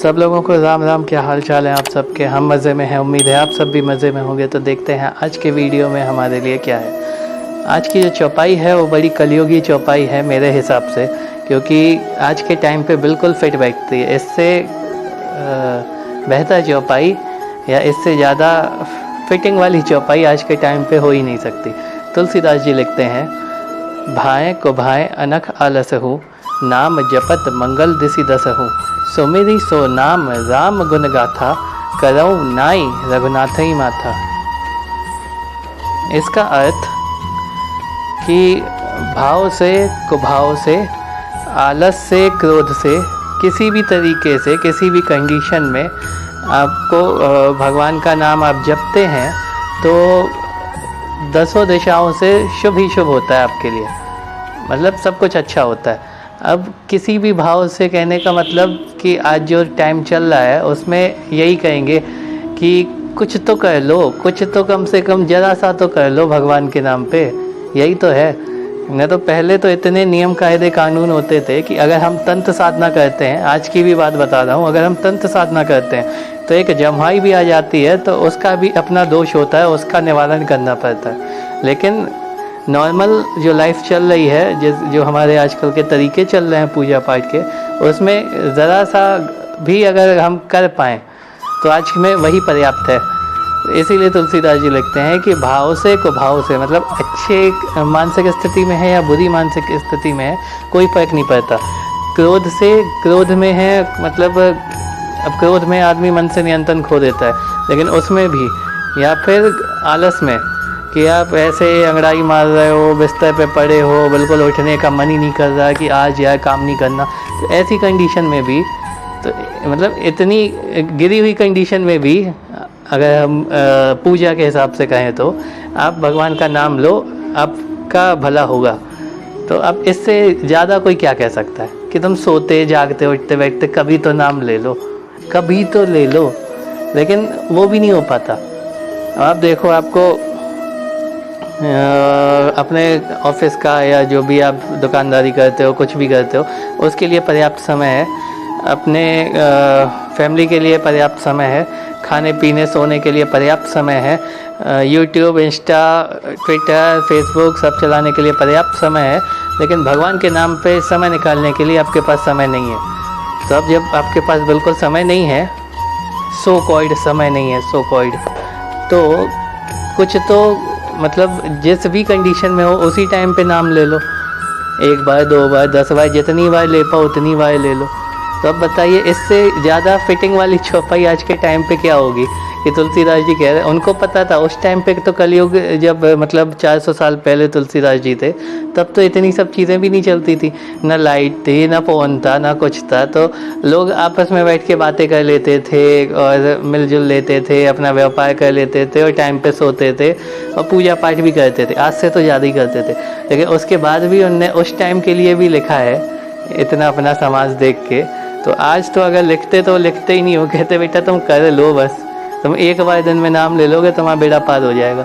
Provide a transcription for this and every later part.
सब लोगों को राम राम। क्या हाल चाल है आप सबके? हम मज़े में हैं, उम्मीद है आप सब भी मज़े में होंगे। तो देखते हैं आज के वीडियो में हमारे लिए क्या है। आज की जो चौपाई है वो बड़ी कलयुगी चौपाई है मेरे हिसाब से, क्योंकि आज के टाइम पे बिल्कुल फिट बैठती है। इससे बेहतर चौपाई या इससे ज़्यादा फिटिंग वाली चौपाई आज के टाइम पे हो ही नहीं सकती। तुलसीदास जी लिखते हैं, भाएँ को भाएँ अनख आलसहु, नाम जपत मंगल दिसि दसहु, सुमिरि सो नाम राम गुण गाथा, करऊ नाई रघुनाथई माथा। इसका अर्थ कि भाव से, कुभाव से, आलस से, क्रोध से, किसी भी तरीके से, किसी भी कंडीशन में आपको भगवान का नाम आप जपते हैं तो दसों दिशाओं से शुभ ही शुभ होता है आपके लिए, मतलब सब कुछ अच्छा होता है। अब किसी भी भाव से कहने का मतलब कि आज जो टाइम चल रहा है उसमें यही कहेंगे कि कुछ तो कर लो, कुछ तो कम से कम ज़रा सा तो कर लो भगवान के नाम पे, यही तो है। न तो पहले तो इतने नियम कायदे कानून होते थे कि अगर हम तंत्र साधना करते हैं, आज की भी बात बता रहा हूँ, अगर हम तंत्र साधना करते हैं तो एक जम्हाई भी आ जाती है तो उसका भी अपना दोष होता है, उसका निवारण करना पड़ता है। लेकिन नॉर्मल जो लाइफ चल रही है, जो हमारे आजकल के तरीके चल रहे हैं पूजा पाठ के, उसमें ज़रा सा भी अगर हम कर पाएँ तो आज में वही पर्याप्त है। इसीलिए तुलसीदास जी लिखते हैं कि भाव से कुभाव से, मतलब अच्छे मानसिक स्थिति में है या बुरी मानसिक स्थिति में है, कोई फ़र्क नहीं पड़ता। क्रोध से, क्रोध में है मतलब अब क्रोध में आदमी मन से नियंत्रण खो देता है, लेकिन उसमें भी, या फिर आलस में कि आप ऐसे अंगड़ाई मार रहे हो, बिस्तर पे पड़े हो, बिल्कुल उठने का मन ही नहीं कर रहा कि आज यार काम नहीं करना, तो ऐसी कंडीशन में भी, तो मतलब इतनी गिरी हुई कंडीशन में भी अगर हम पूजा के हिसाब से कहें तो आप भगवान का नाम लो, आपका भला होगा। तो अब इससे ज़्यादा कोई क्या कह सकता है कि तुम सोते जागते उठते बैठते कभी तो नाम ले लो, कभी तो ले लो, लेकिन वो भी नहीं हो पाता। अब आप देखो, आपको अपने ऑफिस का या जो भी आप दुकानदारी करते हो, कुछ भी करते हो, उसके लिए पर्याप्त समय है, अपने फैमिली के लिए पर्याप्त समय है, खाने पीने सोने के लिए पर्याप्त समय है, यूट्यूब, इंस्टा, ट्विटर, फेसबुक सब चलाने के लिए पर्याप्त समय है, लेकिन भगवान के नाम पे समय निकालने के लिए आपके पास समय नहीं है। तो अब जब आपके पास बिल्कुल समय नहीं है, सो कॉल्ड समय नहीं है, सो कॉल्ड, तो कुछ तो मतलब जिस भी कंडीशन में हो उसी टाइम पे नाम ले लो, 1 बार 2 बार 10 बार, जितनी बार ले पाओ उतनी बार ले लो। तो अब बताइए इससे ज़्यादा फिटिंग वाली चौपाई आज के टाइम पे क्या होगी? कि तुलसीदास जी कह रहे हैं, उनको पता था उस टाइम पे, तो कलयुग जब मतलब 400 साल पहले तुलसीदास जी थे, तब तो इतनी सब चीज़ें भी नहीं चलती थी, ना लाइट थी, ना फ़ोन था, ना कुछ था, तो लोग आपस में बैठ के बातें कर लेते थे और मिलजुल लेते थे, अपना व्यापार कर लेते थे और टाइम पे सोते थे और पूजा पाठ भी करते थे। आज से तो ज़्यादा ही करते थे, लेकिन उसके बाद भी उनने उस टाइम के लिए भी लिखा है इतना अपना समाज देख के। तो आज तो अगर लिखते तो लिखते ही नहीं हो, कहते बेटा तुम कर लो, बस तुम 1 बार दिन में नाम ले लोगे तुम्हारा बेड़ा पार हो जाएगा।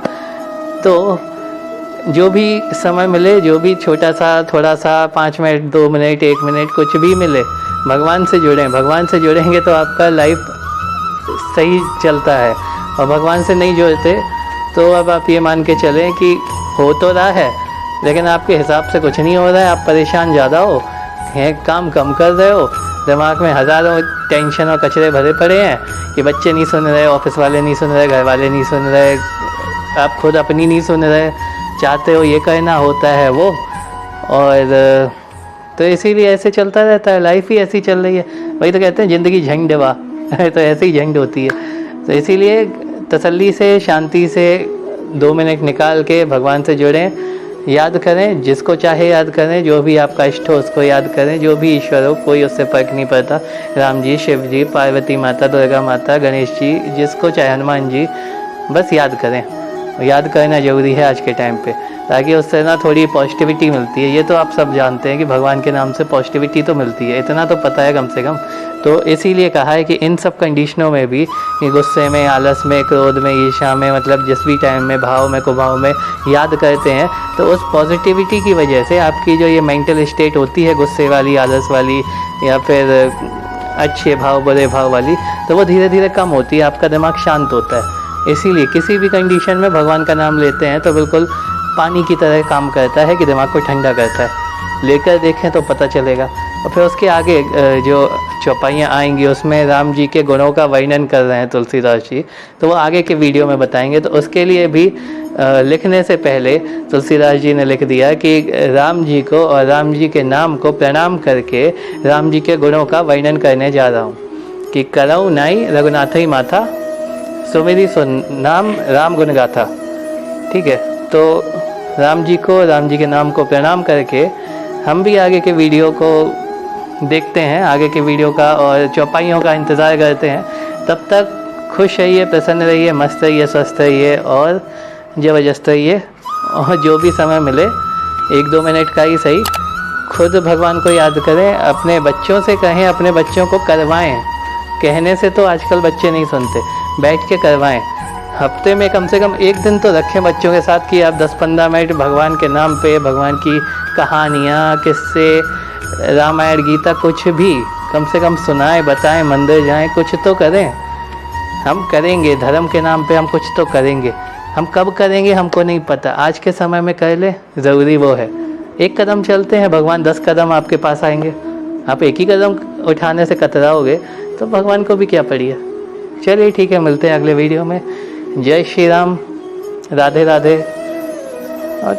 तो जो भी समय मिले, जो भी छोटा सा, थोड़ा सा, 5 मिनट 2 मिनट 1 मिनट कुछ भी मिले, भगवान से जुड़ें। भगवान से जुड़ेंगे तो आपका लाइफ सही चलता है, और भगवान से नहीं जुड़ते तो अब आप ये मान के चलें कि हो तो रहा है लेकिन आपके हिसाब से कुछ नहीं हो रहा है, आप परेशान ज़्यादा हो, काम कम कर रहे हो, दिमाग में हज़ारों टेंशन और कचरे भरे पड़े हैं कि बच्चे नहीं सुन रहे, ऑफिस वाले नहीं सुन रहे, घर वाले नहीं सुन रहे, आप खुद अपनी नहीं सुन रहे, चाहते हो ये करना, होता है वो, और तो इसीलिए ऐसे चलता रहता है, लाइफ ही ऐसी चल रही है। वही तो कहते हैं ज़िंदगी झंड देवा तो ऐसे ही झंड होती है। तो इसीलिए तसल्ली से, शांति से 2 मिनट निकाल के भगवान से जुड़ें, याद करें, जिसको चाहे याद करें, जो भी आपका इष्ट हो उसको याद करें, जो भी ईश्वर हो, कोई उससे फ़र्क नहीं पड़ता, राम जी, शिव जी, पार्वती माता, दुर्गा माता, गणेश जी, जिसको चाहे, हनुमान जी, बस याद करें। याद करना ज़रूरी है आज के टाइम पे, ताकि उससे ना थोड़ी पॉजिटिविटी मिलती है। ये तो आप सब जानते हैं कि भगवान के नाम से पॉजिटिविटी तो मिलती है, इतना तो पता है कम से कम। तो इसीलिए कहा है कि इन सब कंडीशनों में भी, कि गुस्से में, आलस में, क्रोध में, ईर्ष्या में, मतलब जिस भी टाइम में, भाव में, कुभाव में याद करते हैं, तो उस पॉजिटिविटी की वजह से आपकी जो ये मेंटल स्टेट होती है, गुस्से वाली, आलस वाली, या फिर अच्छे भाव बुरे भाव वाली, तो वो धीरे धीरे कम होती है, आपका दिमाग शांत होता है। इसीलिए किसी भी कंडीशन में भगवान का नाम लेते हैं तो बिल्कुल पानी की तरह काम करता है कि दिमाग को ठंडा करता है। लेकर देखें तो पता चलेगा। और फिर उसके आगे जो चौपाइयाँ आएंगी उसमें राम जी के गुणों का वर्णन कर रहे हैं तुलसीदास जी, तो वो आगे के वीडियो में बताएंगे। तो उसके लिए भी लिखने से पहले तुलसीदास जी ने लिख दिया कि राम जी को और राम जी के नाम को प्रणाम करके राम जी के गुणों का वर्णन करने जा रहा हूँ कि करऊ नाई रघुनाथई माथा, सुमेरी सुन नाम राम गुण गाथा। ठीक है, तो राम जी को, राम जी के नाम को प्रणाम करके हम भी आगे के वीडियो को देखते हैं, आगे के वीडियो का और चौपाइयों का इंतज़ार करते हैं। तब तक खुश रहिए, प्रसन्न रहिए, मस्त रहिए, स्वस्थ रहिए और ज़बरदस्त रहिए। और जो भी समय मिले 1-2 मिनट का ही सही, खुद भगवान को याद करें, अपने बच्चों से कहें, अपने बच्चों को करवाएं। कहने से तो आजकल बच्चे नहीं सुनते, बैठ के करवाएं। हफ्ते में कम से कम 1 दिन तो रखें बच्चों के साथ कि आप 10-15 मिनट भगवान के नाम पे, भगवान की कहानियाँ, किस्से, रामायण, गीता, कुछ भी कम से कम सुनाएं, बताएं, मंदिर जाएं, कुछ तो करें। हम करेंगे, धर्म के नाम पे हम कुछ तो करेंगे। हम कब करेंगे हमको नहीं पता, आज के समय में कर ले, ज़रूरी वो है। 1 कदम चलते हैं, भगवान 10 कदम आपके पास आएंगे। आप 1 ही कदम उठाने से कतराओगे तो भगवान को भी क्या पड़ी है। चलिए ठीक है, मिलते हैं अगले वीडियो में। जय श्री राम, राधे राधे। और